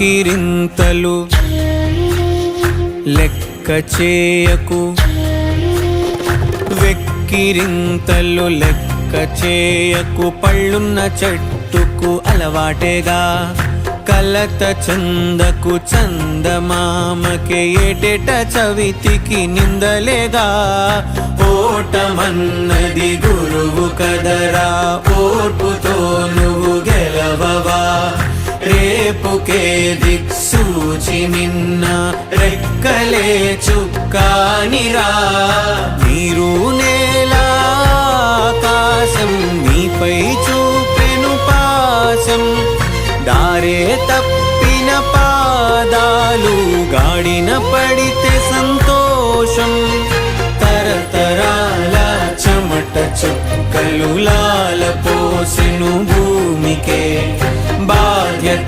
వెక్కిరింతలు లెక్క చేయకు, వెక్కిరింతలు లెక్క చేయకు. పళ్ళున్న చెట్టుకు అలవాటేగా, కలత చందకు చందమామకే ఏటేట చవితికి నిందలేగా. ఓటమన్నది గురువు కదరా, ఓర్పుతో నువ్వు గెలవవా. రేపుకే దిక్సూచి నిన్న రెక్కలే చుక్కానిరా. నీరు నేల ఆకాశం నీపై చూపెను పాశం, దారే తప్పిన పాదాలు గాడిన పడితే సంతోషం. తరతరాల చెమట చుక్కలు లాల పోసెను భూమికే బాధ్యత.